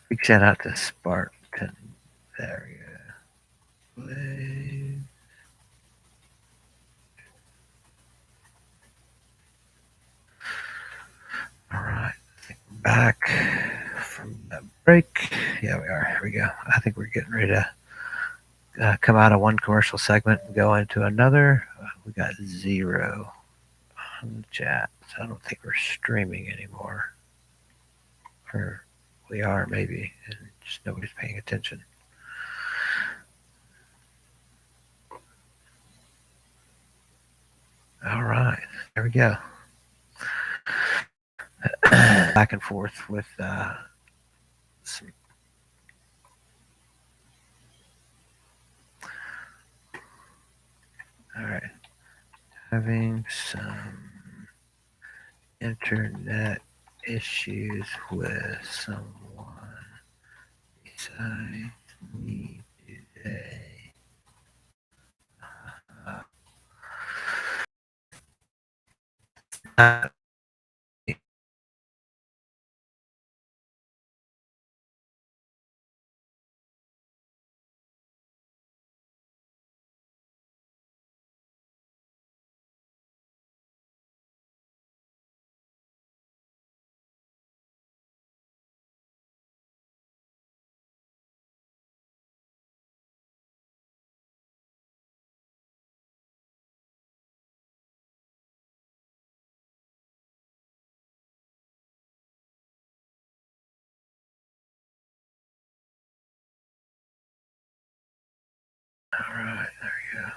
Big shout out to Spartan. There we go. Play. All right. Back from the break. Yeah, we are. Here we go. I think we're getting ready to come out of one commercial segment and go into another. We got 0 on the chat, so I don't think we're streaming anymore. Or we are, maybe, and just nobody's paying attention. All right, there we go. Back and forth with some. All right, having some internet issues with someone besides me today. Uh, all right, there we go.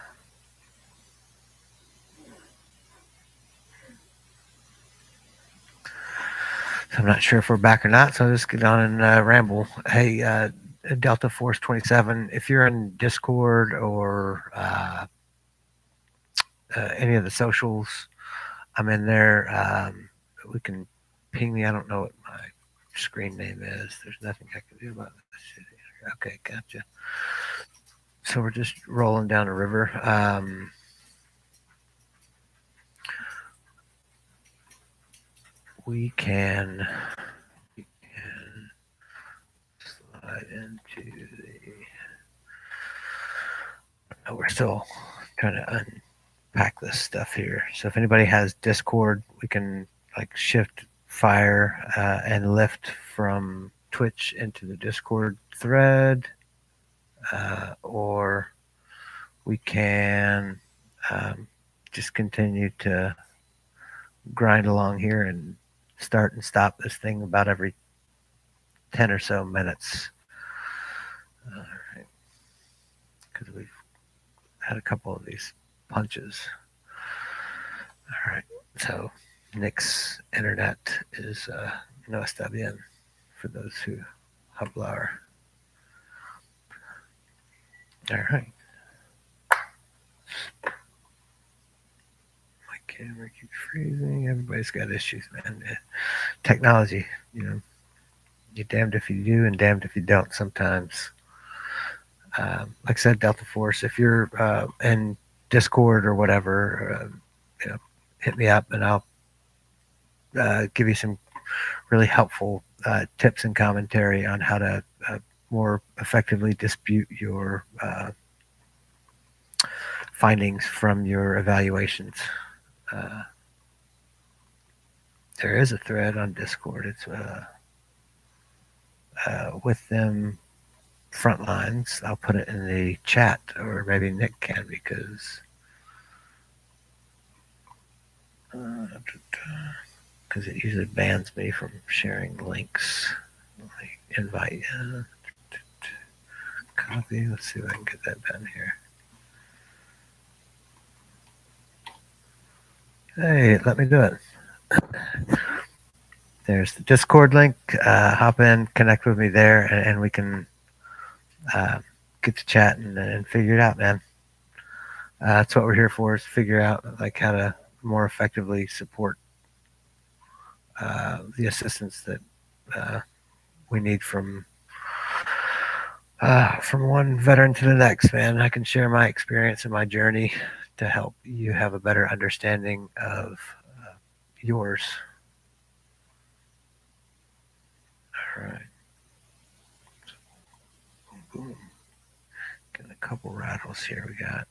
So I'm not sure if we're back or not, so I'll just get on and ramble. Hey, Delta Force 27, if you're in Discord or any of the socials, I'm in there. We can ping me. I don't know what my screen name is. There's nothing I can do about this. Okay, gotcha. So we're just rolling down a river. We can slide into the. Oh, we're still trying to unpack this stuff here. So if anybody has Discord, we can like shift fire and lift from Twitch into the Discord thread, or we can just continue to grind along here and start and stop this thing about every 10 or so minutes. Because we've had a couple of these punches. All right. So Nick's internet is no está bien for those who hablar. All right. My camera keeps freezing. Everybody's got issues, man. Technology, you're damned if you do and damned if you don't sometimes. Like I said, Delta Force, if you're in Discord or whatever, hit me up and I'll give you some really helpful tips and commentary on how to more effectively dispute your findings from your evaluations. There is a thread on Discord. It's with them Frontlines. I'll put it in the chat, or maybe Nick can, because it usually bans me from sharing links. Invite copy. Let's see if I can get that done here. Hey, let me do it. There's the Discord link. Hop in, connect with me there, and we can get to chat and figure it out, man. That's what we're here for, is figure out like how to more effectively support the assistance that we need from one veteran to the next, man. I can share my experience and my journey to help you have a better understanding of yours. Got a couple rattles here. We got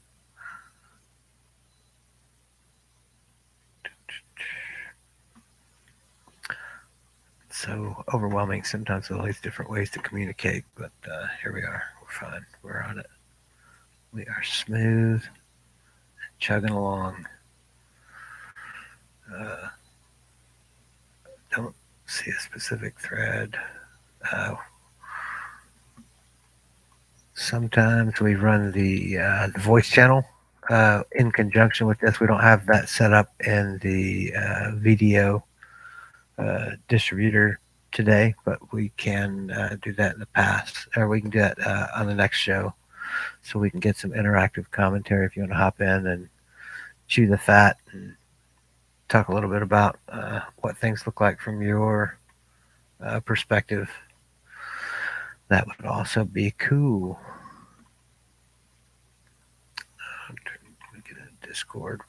so overwhelming sometimes with all these different ways to communicate, but here we are. We're fine. We're on it. We are smooth, chugging along. Uh, don't see a specific thread. Uh, Sometimes we run the voice channel in conjunction with this. We don't have that set up in the video distributor today, but we can do that in the past, or we can do that on the next show, so we can get some interactive commentary if you want to hop in and chew the fat and talk a little bit about what things look like from your perspective. That would also be cool. We get a Discord.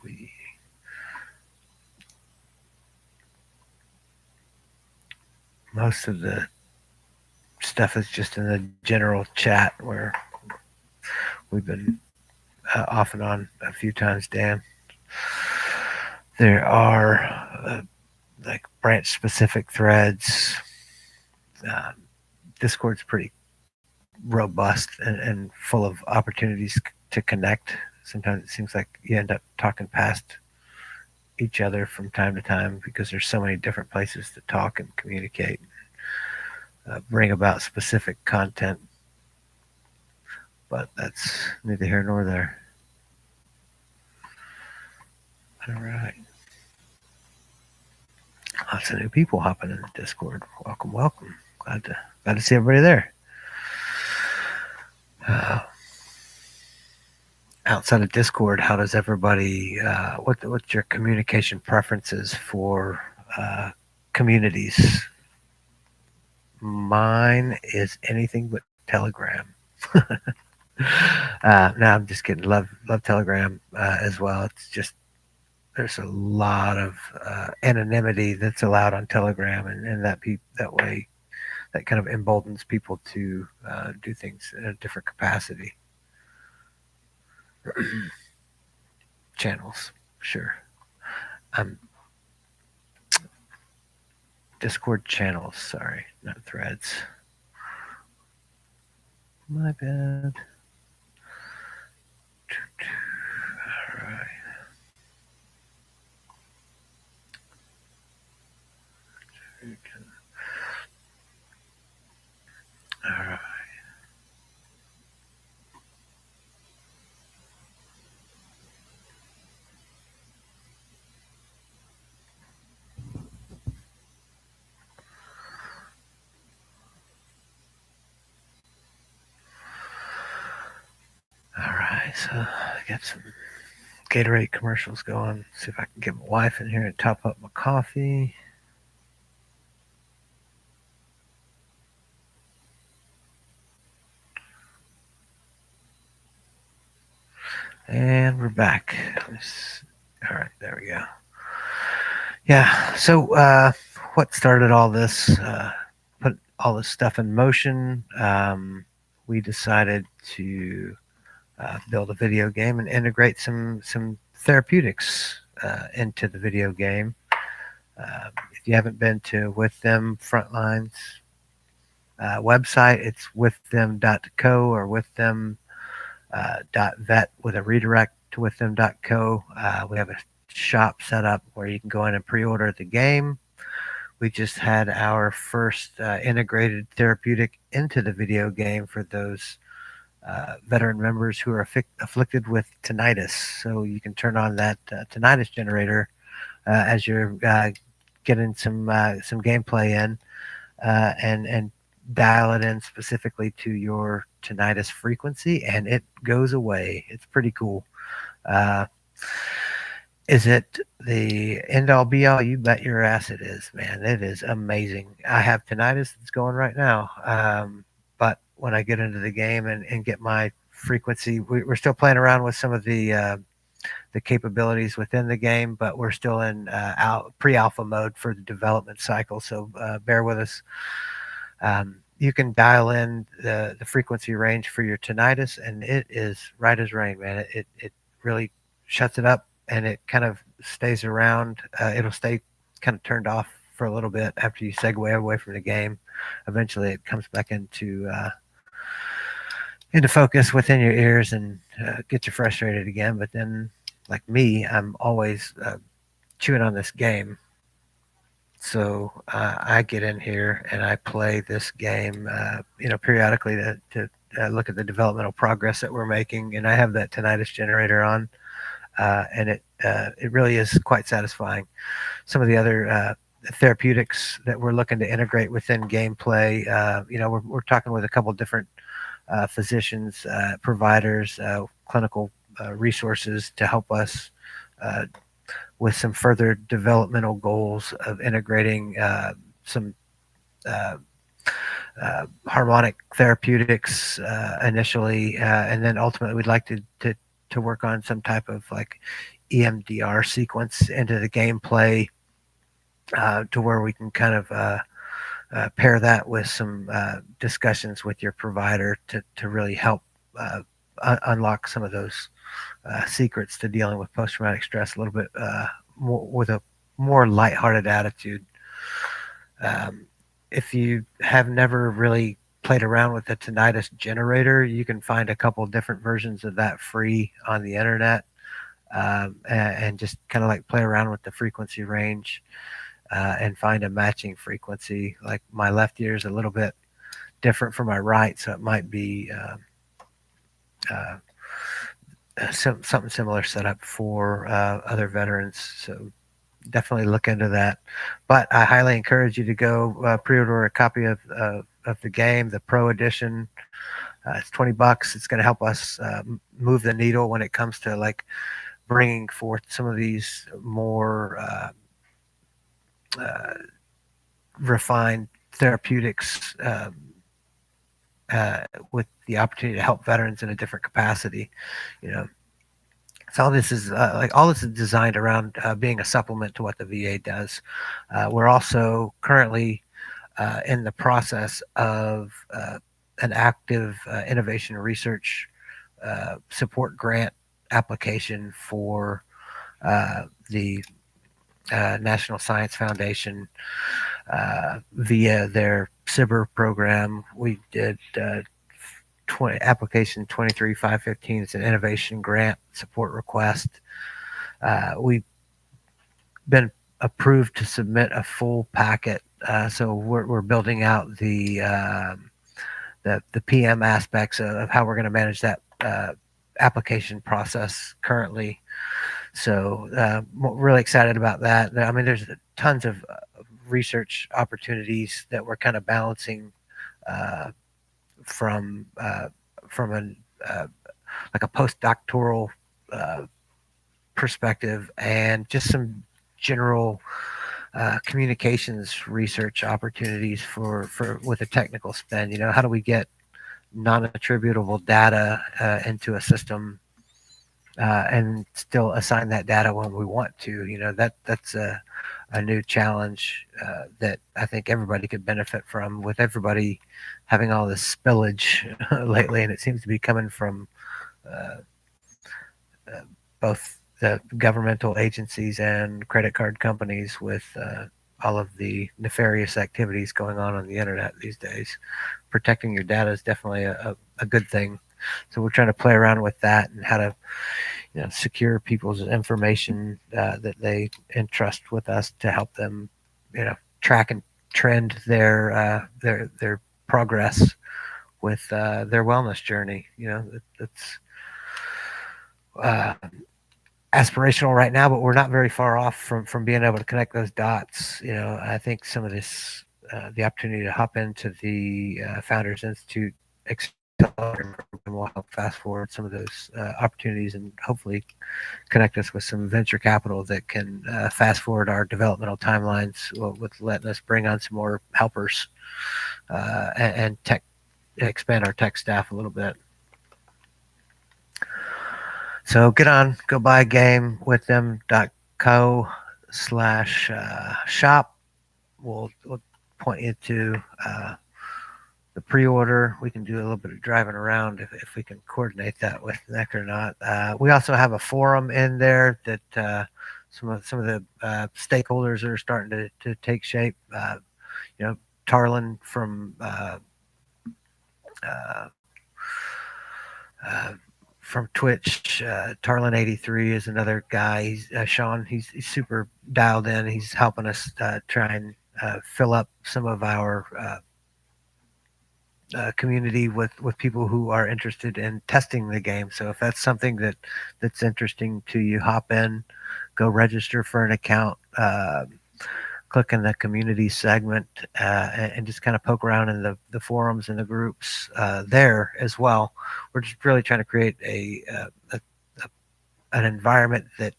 Most of the stuff is just in the general chat where we've been off and on a few times, Dan. There are like branch specific threads. Discord's pretty robust and full of opportunities to connect. Sometimes it seems like you end up talking past each other from time to time because there's so many different places to talk and communicate, bring about specific content. But that's neither here nor there. All right. Lots of new people hopping in the Discord. Welcome, welcome. Glad to see everybody there. Outside of Discord, how does everybody? What's your communication preferences for communities? Mine is anything but Telegram. No, I'm just kidding. Love Telegram as well. It's just there's a lot of anonymity that's allowed on Telegram, and that way that kind of emboldens people to do things in a different capacity. Channels, sure. Discord channels, sorry, not threads. My bad. All right. All right. All right, so I got some Gatorade commercials going. See if I can get my wife in here and top up my coffee. And we're back. All right, there we go. Yeah, so what started all this, put all this stuff in motion? We decided to build a video game and integrate some therapeutics into the video game. If you haven't been to With Them Frontlines website, it's withthem.co or withthem.vet with a redirect to withthem.co. We have a shop set up where you can go in and pre-order the game. We just had our first integrated therapeutic into the video game for those veteran members who are afflicted with tinnitus. So you can turn on that tinnitus generator as you're getting some gameplay in, and dial it in specifically to your tinnitus frequency, and it goes away. It's pretty cool. Is it the end all be all? You bet your ass it is, man. It is amazing. I have tinnitus that's going right now. But when I get into the game and get my frequency, we're still playing around with some of the capabilities within the game, but we're still in pre-alpha mode for the development cycle. So bear with us. you can dial in the frequency range for your tinnitus, and it is right as rain, man. It really shuts it up, and it kind of stays around. It'll stay kind of turned off for a little bit after you segue away from the game. Eventually, it comes back into focus within your ears and gets you frustrated again. But then, like me, I'm always chewing on this game. So I get in here and I play this game, periodically to look at the developmental progress that we're making. And I have that tinnitus generator on, and it really is quite satisfying. Some of the other therapeutics that we're looking to integrate within gameplay, we're talking with a couple different physicians, providers, clinical resources to help us with some further developmental goals of integrating some uh, harmonic therapeutics initially, and then ultimately we'd like to work on some type of like EMDR sequence into the gameplay to where we can kind of pair that with some discussions with your provider to really help unlock some of those secrets to dealing with post-traumatic stress a little bit more, with a more lighthearted attitude. If you have never really played around with the tinnitus generator, you can find a couple different versions of that free on the internet, and just kind of like play around with the frequency range and find a matching frequency. Like my left ear is a little bit different from my right, so it might be something similar set up for other veterans. So definitely look into that. But I highly encourage you to go pre-order a copy of the game, the Pro Edition. It's $20. It's going to help us move the needle when it comes to like bringing forth some of these more refined therapeutics with the opportunity to help veterans in a different capacity. You know, so all this is designed around being a supplement to what the VA does. We're also currently in the process of an active innovation research support grant application for the National Science Foundation via their SIBR program. We did application 23515. It's an innovation grant support request. We've been approved to submit a full packet, so we're building out the PM aspects of how we're going to manage that application process currently. So really excited about that. I mean, there's tons of research opportunities that we're kind of balancing from an like a postdoctoral perspective, and just some general communications research opportunities for with a technical spend. You know, how do we get non-attributable data into a system and still assign that data when we want to? You know, that's a new challenge that I think everybody could benefit from, with everybody having all this spillage lately, and it seems to be coming from both the governmental agencies and credit card companies, with all of the nefarious activities going on the internet these days. Protecting your data is definitely a good thing. So we're trying to play around with that and how to secure people's information that they entrust with us to help them, track and trend their progress with their wellness journey. That's aspirational right now, but we're not very far off from being able to connect those dots. I think some of this, the opportunity to hop into the Founders Institute accelerator program will help fast forward some of those opportunities, and hopefully connect us with some venture capital that can fast forward our developmental timelines, with letting us bring on some more helpers and expand our tech staff a little bit. So go buy a game with them.co/shop. We'll point you to the pre-order. We can do a little bit of driving around if we can coordinate that with Nick or not. We also have a forum in there that some of the stakeholders are starting to take shape. You know, Tarlin uh, uh, from Twitch. Tarlin83 is another guy. Sean. He's super dialed in. He's helping us try and fill up some of our community with people who are interested in testing the game. So if that's something that's interesting to you, hop in, go register for an account, click in the community segment, and just kind of poke around in the forums and the groups there as well. We're just really trying to create an environment that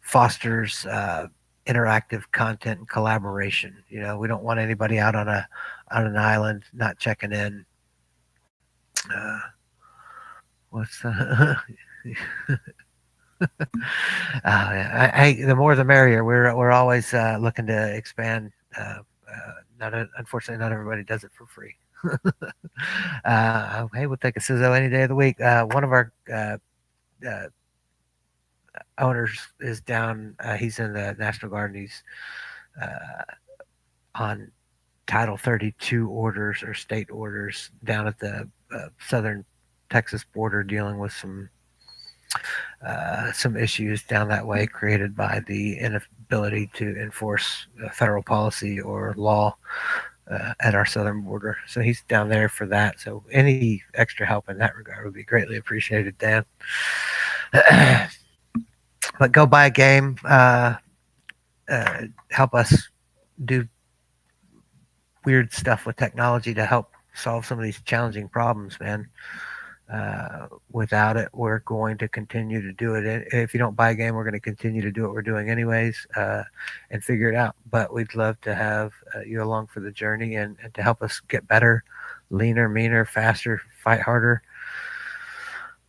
fosters interactive content and collaboration. We don't want anybody out on an island not checking in. Uh, what's the yeah, the more the merrier. We're always looking to expand. Unfortunately, not everybody does it for free. Hey, we'll take a Sizzo any day of the week. One of our uh, owners is down. He's in the National Guard. And he's on Title 32 orders or state orders down at the southern Texas border, dealing with some issues down that way created by the inability to enforce federal policy or law at our southern border. So he's down there for that. So any extra help in that regard would be greatly appreciated, Dan. But go buy a game. Help us do weird stuff with technology to help solve some of these challenging problems, man. Without it, we're going to continue to do it. If you don't buy a game, we're going to continue to do what we're doing anyways, and figure it out. But we'd love to have you along for the journey and to help us get better, leaner, meaner, faster, fight harder,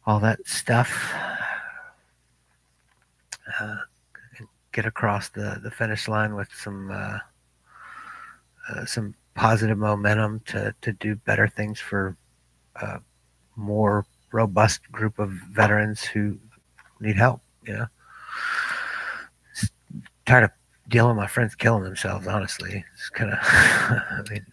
all that stuff. And get across the finish line with some positive momentum to do better things for more robust group of veterans who need help. Just tired of dealing with my friends killing themselves. Honestly, it's kind of I mean,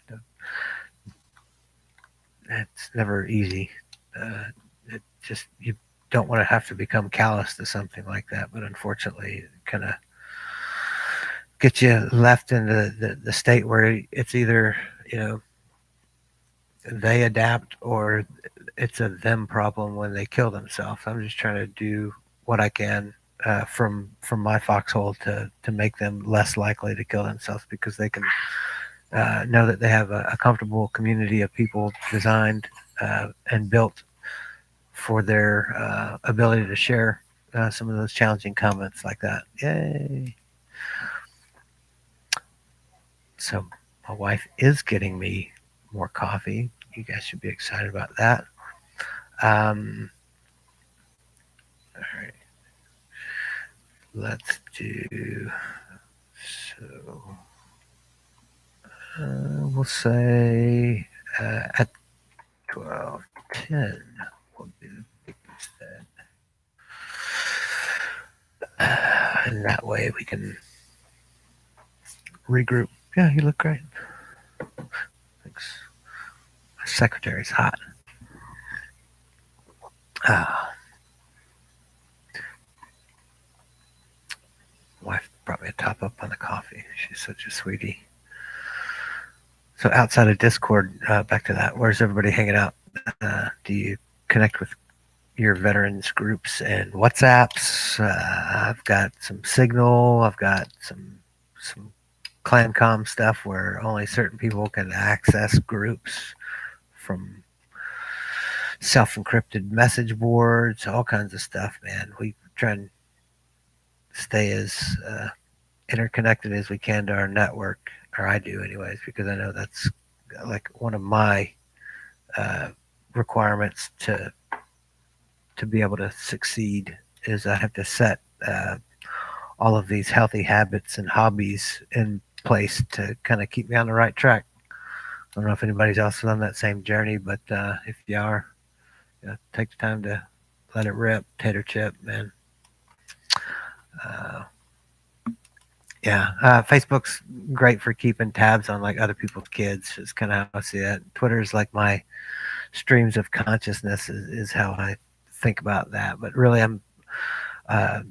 it's never easy. It just, you don't want to have to become callous to something like that, but unfortunately it kind of gets you left in the state where it's either they adapt or it's a them problem when they kill themselves. I'm just trying to do what I can from my foxhole to make them less likely to kill themselves, because they can know that they have a comfortable community of people designed and built for their ability to share some of those challenging comments like that. Yay! So my wife is getting me more coffee. You guys should be excited about that. All right. Let's do, so we'll say at 12:10 we'll do instead. And that way we can regroup. Yeah, you look great. Thanks. My secretary's hot. Wife brought me a top up on the coffee. She's such a sweetie. So outside of Discord, back to that, where's everybody hanging out? Do you connect with your veterans groups and WhatsApps? I've got some Signal. I've got some ClanCom stuff where only certain people can access groups from self-encrypted message boards, all kinds of stuff, man. We try and stay as interconnected as we can to our network, or I do anyways, because I know that's like one of my requirements to be able to succeed, is I have to set all of these healthy habits and hobbies in place to kind of keep me on the right track. don't know if anybody's else on that same journey, but if you are, take the time to let it rip. Tater chip, man. Uh, yeah, Facebook's great for keeping tabs on like other people's kids. It's kind of how I see it. Twitter's like my streams of consciousness is how I think about that. But really, I'm uh,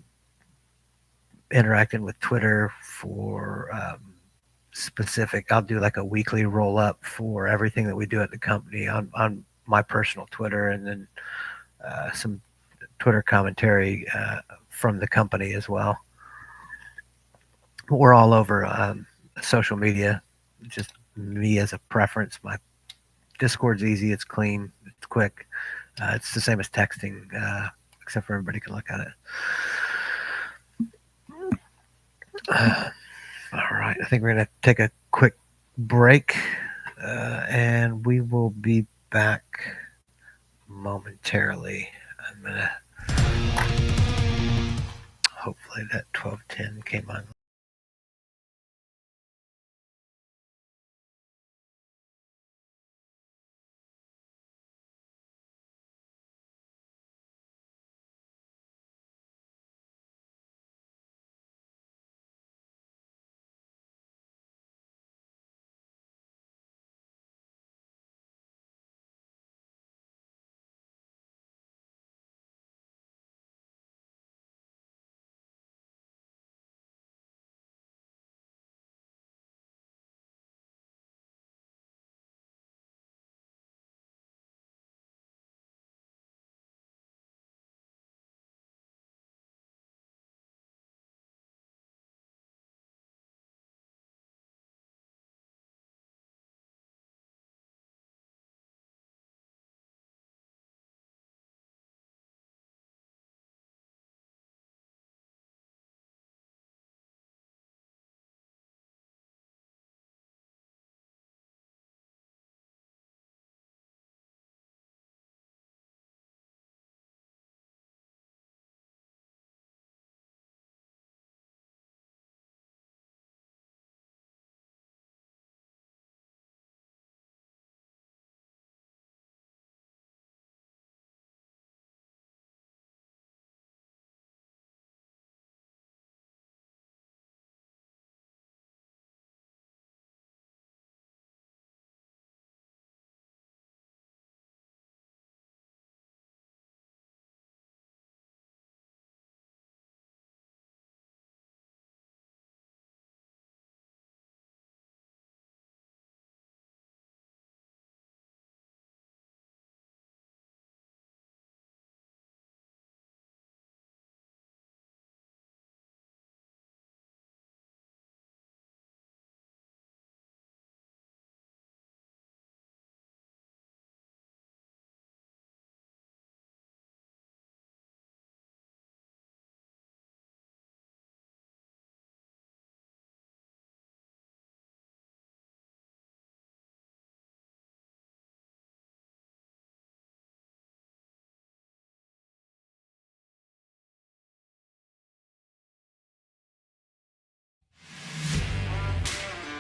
interacting with Twitter for specific. I'll do like a weekly roll up for everything that we do at the company on my personal Twitter, and then some Twitter commentary from the company as well. We're all over social media. Just me as a preference. My Discord's easy. It's clean. It's quick. It's the same as texting, except for everybody can look at it. All right. I think we're going to take a quick break, and we will be back momentarily. I'm going to. Hopefully that 1210 came on.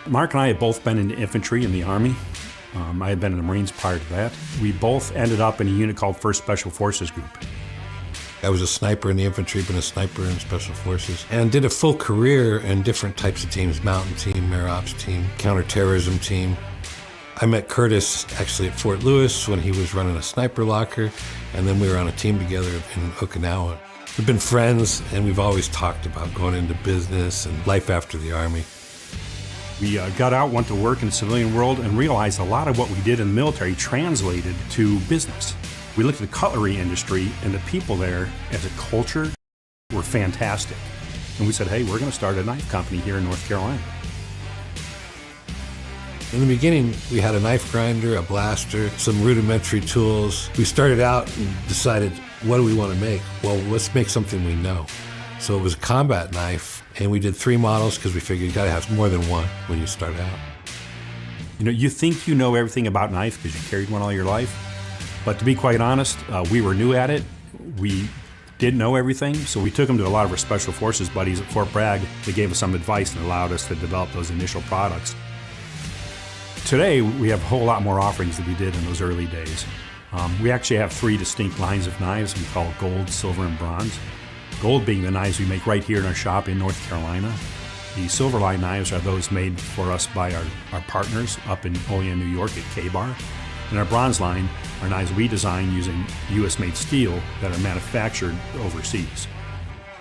Mark and I had both been in the infantry in the Army. I had been in the Marines prior to that. We both ended up in a unit called 1st Special Forces Group. I was a sniper in the infantry, been a sniper in Special Forces, and did a full career in different types of teams, mountain team, air ops team, counterterrorism team. I met Curtis actually at Fort Lewis when he was running a sniper locker, and then we were on a team together in Okinawa. We've been friends, and we've always talked about going into business and life after the Army. We got out, went to work in the civilian world, and realized a lot of what we did in the military translated to business. We looked at the cutlery industry, and the people there, as a culture, were fantastic. And we said, hey, we're going to start a knife company here in North Carolina. In the beginning, we had a knife grinder, a blaster, some rudimentary tools. We started out and decided, what do we want to make? Well, let's make something we know. So it was a combat knife, and we did 3 models because we figured you got to have more than one when you start out. You know, you think you know everything about knife because you carried one all your life, but to be quite honest, we were new at it. We didn't know everything, so we took them to a lot of our Special Forces buddies at Fort Bragg. They gave us some advice and allowed us to develop those initial products. Today, we have a whole lot more offerings than we did in those early days. We actually have 3 distinct lines of knives we call gold, silver, and bronze. Gold being the knives we make right here in our shop in North Carolina. The silver line knives are those made for us by our partners up in Olean, New York at K-Bar. And our bronze line are knives we design using US-made steel that are manufactured overseas.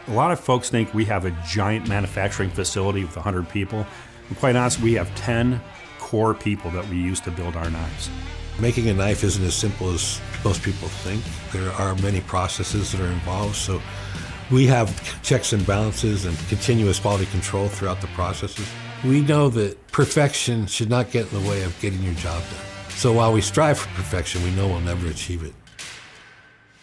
A lot of folks think we have a giant manufacturing facility with 100 people. And quite honestly, we have 10 core people that we use to build our knives. Making a knife isn't as simple as most people think. There are many processes that are involved, so we have checks and balances and continuous quality control throughout the processes. We know that perfection should not get in the way of getting your job done. So while we strive for perfection, we know we'll never achieve it.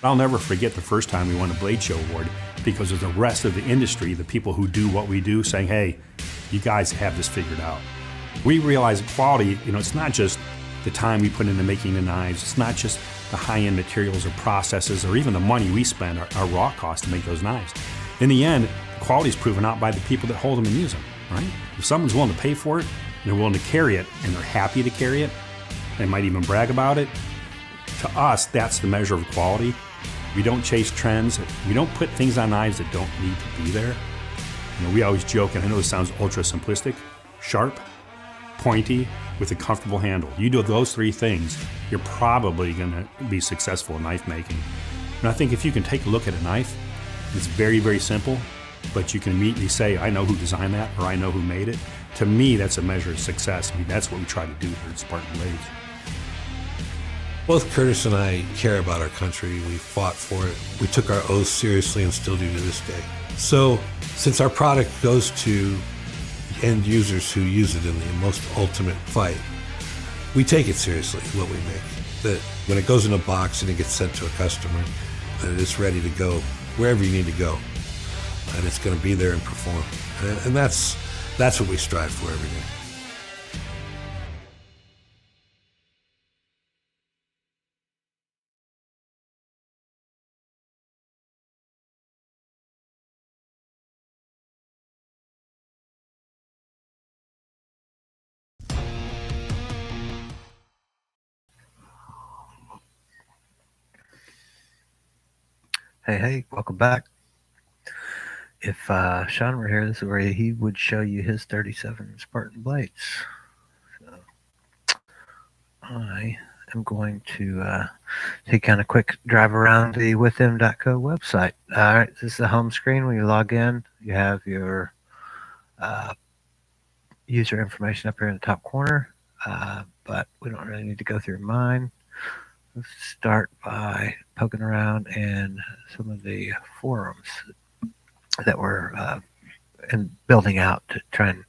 I'll never forget the first time we won a Blade Show award because of the rest of the industry, the people who do what we do, saying, hey, you guys have this figured out. We realize quality, it's not just the time we put into making the knives, it's not just the high-end materials or processes or even the money we spend, our raw cost to make those knives. In the end, quality is proven out by the people that hold them and use them, right? If someone's willing to pay for it, and they're willing to carry it, and they're happy to carry it, they might even brag about it, to us, that's the measure of quality. We don't chase trends. We don't put things on knives that don't need to be there. We always joke, and I know this sounds ultra simplistic, sharp, pointy, with a comfortable handle. You do those 3 things, you're probably gonna be successful in knife making. And I think if you can take a look at a knife, it's very, very simple, but you can immediately say, I know who designed that, or I know who made it. To me, that's a measure of success. That's what we try to do here at Spartan Blades. Both Curtis and I care about our country. We fought for it. We took our oath seriously and still do to this day. So since our product goes to end users who use it in the most ultimate fight, we take it seriously, what we make. That when it goes in a box and it gets sent to a customer, that it's ready to go wherever you need to go. And it's going to be there and perform. And that's what we strive for every day. Hey, welcome back. If Sean were here, this is where he would show you his 37 Spartan blades. So I am going to take kind of quick drive around the withhim.co website. All right, this is the home screen. When you log in, you have your user information up here in the top corner, but we don't really need to go through mine. Let's start by poking around in some of the forums that we're and building out to try and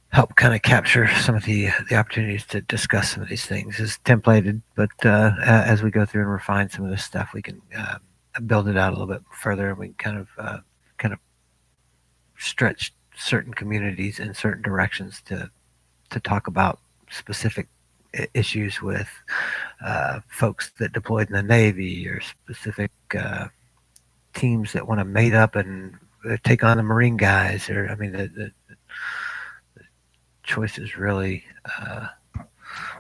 help kind of capture some of the opportunities to discuss some of these things. It's templated, but as we go through and refine some of this stuff, we can build it out a little bit further, and we can kind of stretch certain communities in certain directions to talk about specific issues with folks that deployed in the Navy, or specific teams that want to mate up and take on the Marine guys. Or the choice is really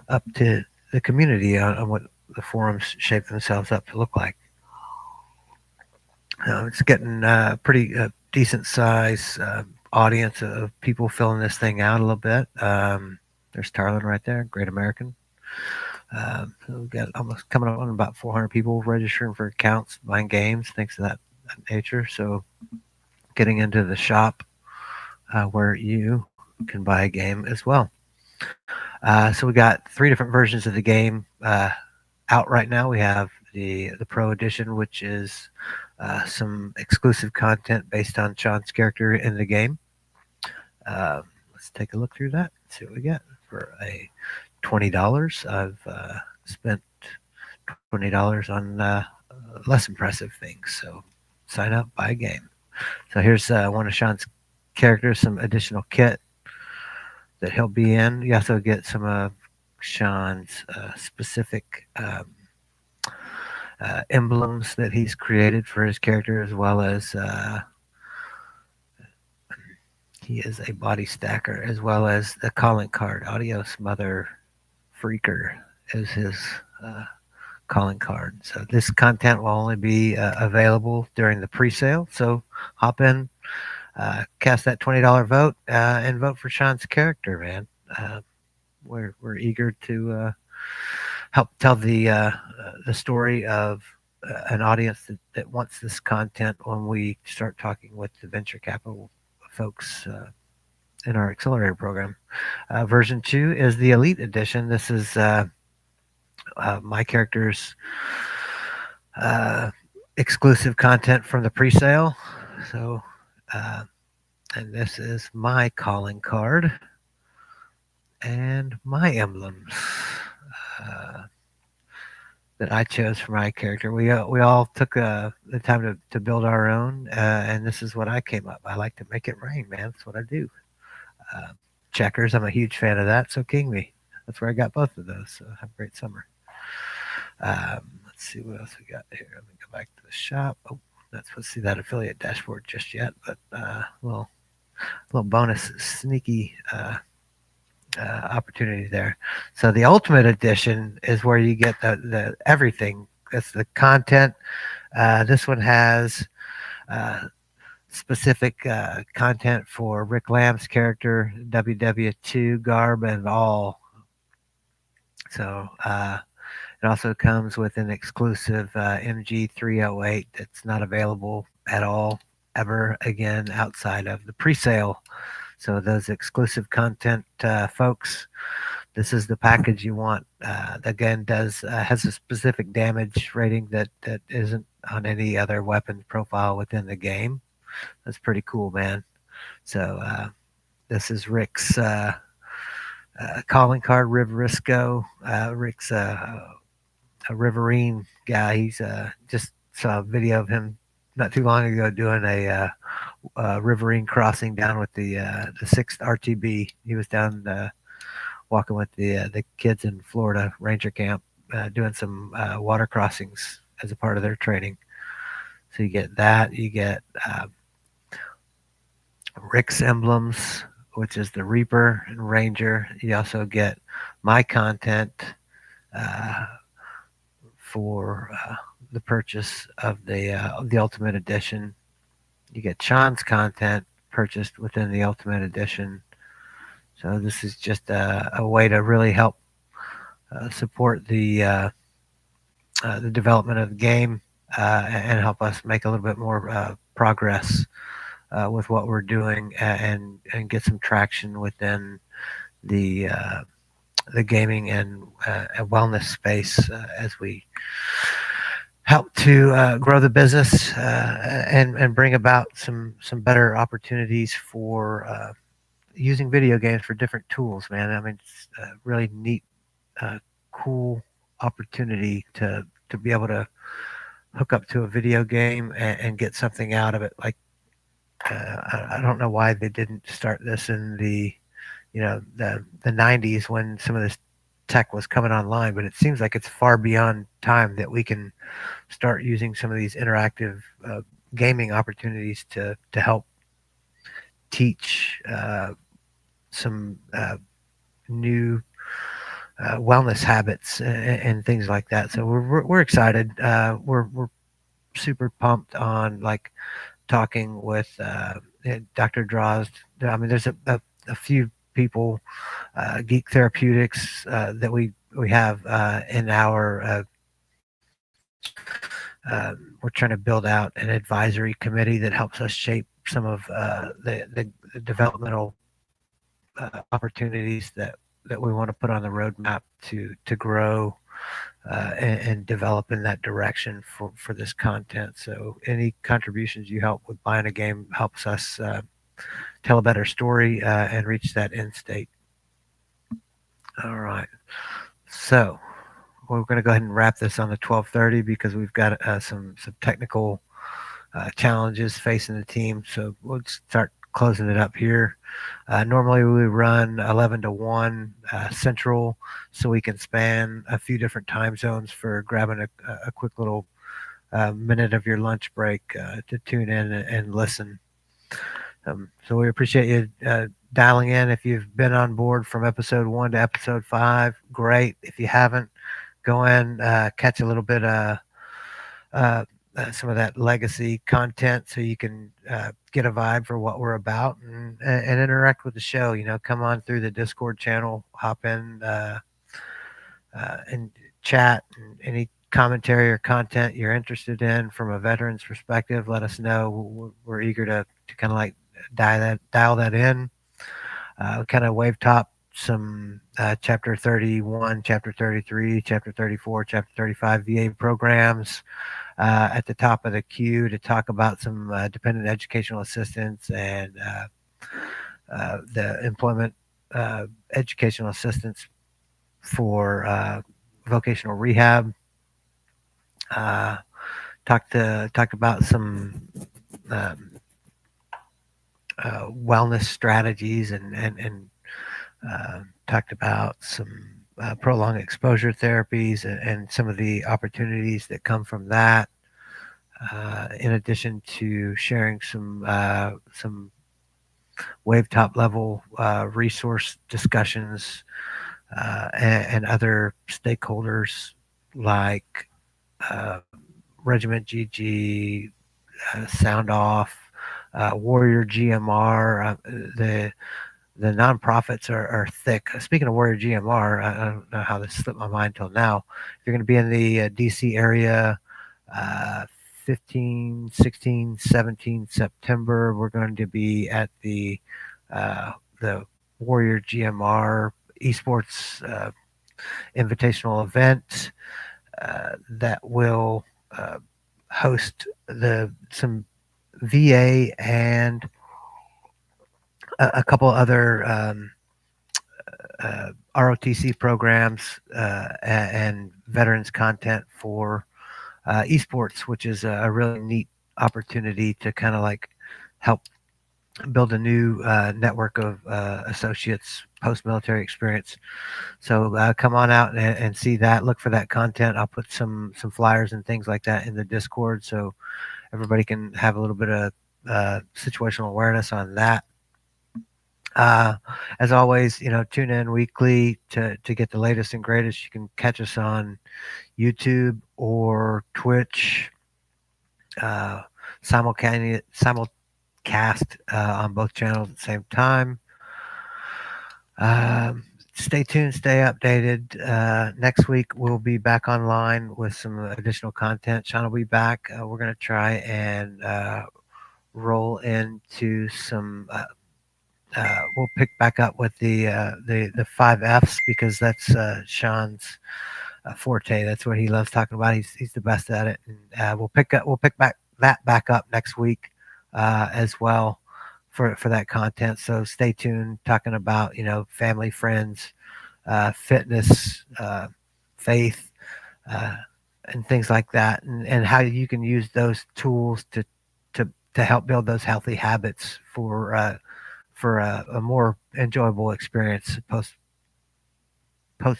up to the community on what the forums shape themselves up to look like. It's getting a pretty decent size audience of people filling this thing out a little bit. There's Tarlin right there, Great American. So we've got almost coming up on about 400 people registering for accounts, buying games, things of that nature. So getting into the shop where you can buy a game as well. So we got 3 different versions of the game out right now. We have the Pro Edition, which is some exclusive content based on Sean's character in the game. Let's take a look through that, see what we get. For a $20, I've spent $20 on less impressive things. So sign up, buy a game. So here's one of Sean's characters, some additional kit that he'll be in. You also get some of Sean's specific emblems that he's created for his character, as well as He is a body stacker as well as the calling card. Adios, Mother Freaker is his uh, calling card. So this content will only be available during the pre-sale. So hop in, cast that $20 vote, and vote for Sean's character, man. Uh, we're eager to help tell the story of an audience that wants this content when we start talking with the venture capital folks in our accelerator program. Version 2 is the Elite Edition. This is my character's uh, exclusive content from the pre-sale. So, uh, and this is my calling card and my emblems uh, that I chose for my character. We all took the time to build our own, and this is what I came up. I like to make it rain, man. That's what I do. Uh, Checkers, I'm a huge fan of that. So King Me. That's where I got both of those. So have a great summer. Let's see what else we got here. Let me go back to the shop. Oh, not supposed to see that affiliate dashboard just yet, but little bonus sneaky opportunity there. So the Ultimate Edition is where you get the everything. That's the content. This one has uh, specific content for Rick Lamb's character, WW2 garb and all. So it also comes with an exclusive MG308 that's not available at all ever again outside of the pre-sale. So those exclusive content folks, this is the package you want. Again, does has a specific damage rating that isn't on any other weapon profile within the game. That's pretty cool, man. So this is Rick's calling card, Riverisco. Rick's a Riverine guy. He's just saw a video of him not too long ago doing a Riverine crossing down with the sixth RTB. He was down walking with the kids in Florida Ranger Camp, doing some water crossings as a part of their training. So you get that. You get Rick's emblems, which is the Reaper and Ranger. You also get my content uh, for the purchase of the Ultimate Edition. You get Sean's content purchased within the Ultimate Edition. So this is just a way to really help support the development of the game and help us make a little bit more progress with what we're doing and get some traction within the the gaming and wellness space as we help to grow the business and bring about some better opportunities for using video games for different tools. Man, I mean, it's a really neat, cool opportunity to be able to hook up to a video game and get something out of it. Like I don't know why they didn't start this in the 90s when some of this tech was coming online, but it seems like it's far beyond time that we can start using some of these interactive gaming opportunities to help teach some new wellness habits and things like that. So we're excited. We're super pumped on like talking with Dr. Drozd. I mean, there's a few people, Geek Therapeutics, that we have in our. We're trying to build out an advisory committee that helps us shape some of the developmental opportunities that we want to put on the roadmap to grow and develop in that direction for this content. So any contributions you help with buying a game helps us tell a better story and reach that end state. All right. So we're going to go ahead and wrap this on the 12:30 because we've got some technical challenges facing the team. So we'll start closing it up here. Normally we run 11 to 1 Central, so we can span a few different time zones for grabbing a quick little minute of your lunch break to tune in and listen So we appreciate you dialing in. If you've been on board from episode 1 to episode 5, great. If you haven't, go in, catch a little bit of uh, some of that legacy content so you can get a vibe for what we're about and interact with the show. Come on through the Discord channel, hop in and chat. And any commentary or content you're interested in from a veteran's perspective, let us know. We're eager to kind of like dial that in. Kind of wave top some chapter 31, chapter 33, chapter 34, chapter 35 VA programs at the top of the queue to talk about some dependent educational assistance and the employment educational assistance for vocational rehab. Uh, talked about some um, wellness strategies and talked about some prolonged exposure therapies and some of the opportunities that come from that. In addition to sharing some wave top level resource discussions and other stakeholders like uh, Regiment GG, Sound Off, Warrior GMR. The nonprofits are thick. Speaking of Warrior GMR, I don't know how this slipped my mind till now. If you're going to be in the DC area, uh, 15, 16, 17 September, we're going to be at the Warrior GMR esports invitational event that will host the some VA and a couple other ROTC programs and veterans content for esports, which is a really neat opportunity to kind of like help build a new network of associates post military experience. So come on out and see that. Look for that content. I'll put some flyers and things like that in the Discord so everybody can have a little bit of situational awareness on that. Uh, as always, tune in weekly to get the latest and greatest. You can catch us on YouTube or Twitch, uh, simulcast on both channels at the same time. Stay tuned, stay updated. Next week we'll be back online with some additional content. Sean will be back. We're going to try and roll into some. We'll pick back up with the 5 Fs because that's Sean's forte. That's what he loves talking about. He's the best at it. And we'll pick back up next week as well for that content. So stay tuned. Talking about family, friends, fitness, faith, uh, and things like that, and how you can use those tools to help build those healthy habits for a more enjoyable experience post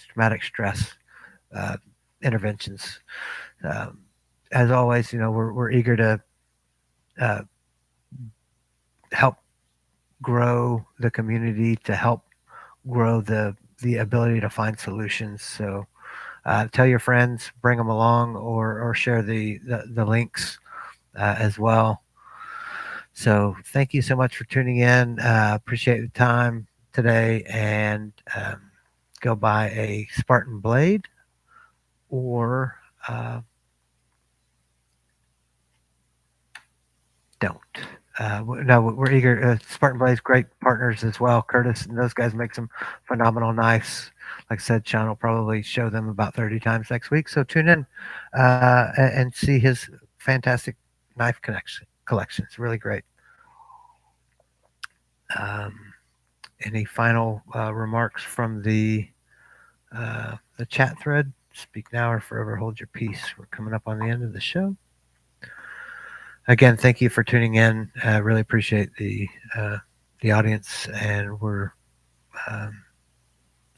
traumatic stress uh, interventions. Um, as always, we're eager to uh, help grow the community, to help grow the ability to find solutions. So tell your friends, bring them along, or share the links as well. So thank you so much for tuning in. Appreciate the time today, and go buy a Spartan blade or don't. No, we're eager. Spartan Blade's great partners as well. Curtis and those guys make some phenomenal knives. Like I said, Sean will probably show them about 30 times next week. So tune in and see his fantastic knife collection. It's really great. Um, any final remarks from the chat thread? Speak now or forever hold your peace. We're coming up on the end of the show. Again, thank you for tuning in. Really appreciate the audience, and we're um,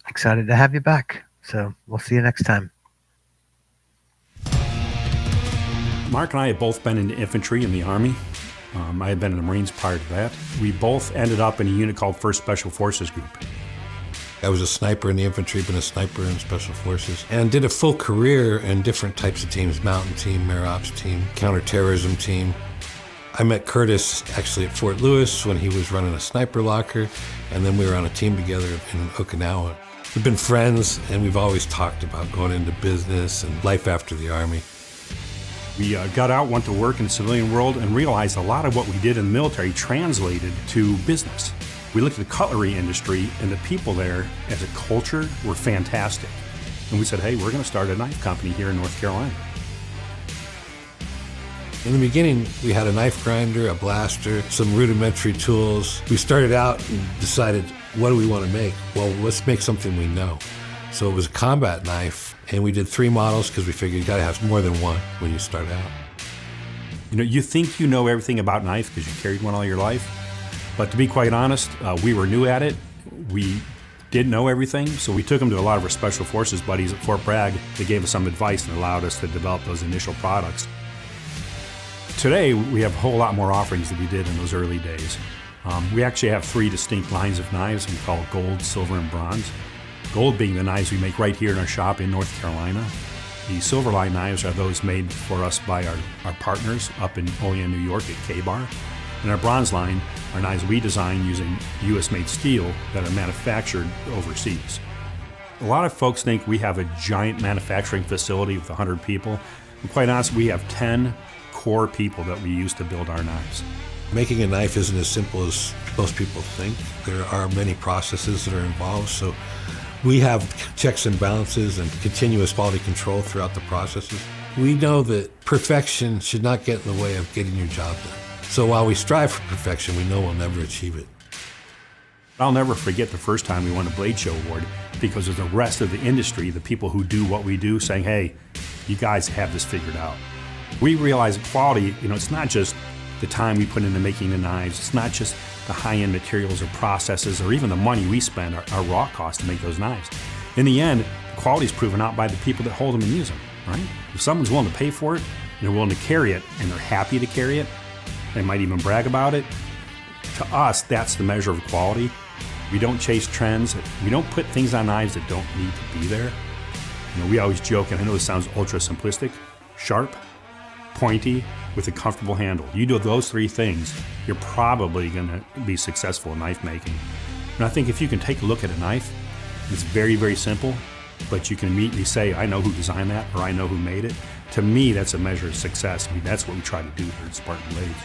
excited to have you back. So we'll see you next time. Mark and I have both been in the infantry in the Army. I had been in the Marines prior to that. We both ended up in a unit called 1st Special Forces Group. I was a sniper in the infantry, been a sniper in Special Forces, and did a full career in different types of teams, mountain team, air ops team, counterterrorism team. I met Curtis actually at Fort Lewis when he was running a sniper locker, and then we were on a team together in Okinawa. We've been friends, and we've always talked about going into business and life after the Army. We got out, went to work in the civilian world, and realized a lot of what we did in the military translated to business. We looked at the cutlery industry, and the people there as a culture were fantastic. And we said, hey, we're going to start a knife company here in North Carolina. In the beginning, we had a knife grinder, a blaster, some rudimentary tools. We started out and decided, what do we want to make? Well, let's make something we know. So it was a combat knife, and we did 3 models because we figured you got to have more than one when you start out. You know, you think you know everything about knife because you carried one all your life. But to be quite honest, we were new at it. We didn't know everything, so we took them to a lot of our Special Forces buddies at Fort Bragg. They gave us some advice and allowed us to develop those initial products. Today, we have a whole lot more offerings than we did in those early days. We actually have 3 distinct lines of knives we call gold, silver, and bronze. Gold being the knives we make right here in our shop in North Carolina. The silver line knives are those made for us by our partners up in Olean, New York at K-Bar. And our bronze line are knives we design using US-made steel that are manufactured overseas. A lot of folks think we have a giant manufacturing facility with 100 people. And quite honestly, we have 10 core people that we use to build our knives. Making a knife isn't as simple as most people think. There are many processes that are involved, so we have checks and balances and continuous quality control throughout the processes. We know that perfection should not get in the way of getting your job done. So while we strive for perfection, we know we'll never achieve it. I'll never forget the first time we won a Blade Show award because of the rest of the industry, the people who do what we do, saying, hey, you guys have this figured out. We realize quality, it's not just the time we put into making the knives. It's not just the high-end materials or processes or even the money we spend, our raw cost to make those knives. In the end, quality is proven out by the people that hold them and use them, right? If someone's willing to pay for it and they're willing to carry it and they're happy to carry it, they might even brag about it. To us, that's the measure of quality. We don't chase trends. We don't put things on knives that don't need to be there. We always joke, and I know this sounds ultra simplistic, sharp, pointy, with a comfortable handle. You do those 3 things, you're probably going to be successful in knife making. And I think if you can take a look at a knife, it's very, very simple, but you can immediately say, I know who designed that, or I know who made it. To me, that's a measure of success. That's what we try to do here at Spartan Blades.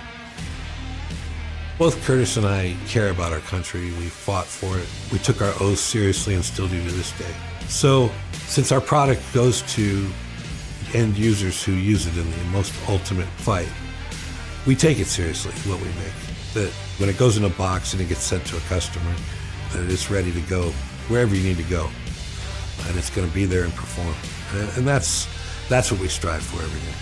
Both Curtis and I care about our country. We fought for it. We took our oath seriously and still do to this day. So, since our product goes to end users who use it in the most ultimate fight, we take it seriously, what we make. That when it goes in a box and it gets sent to a customer, that it's ready to go wherever you need to go. And it's going to be there and perform. And that's what we strive for every day.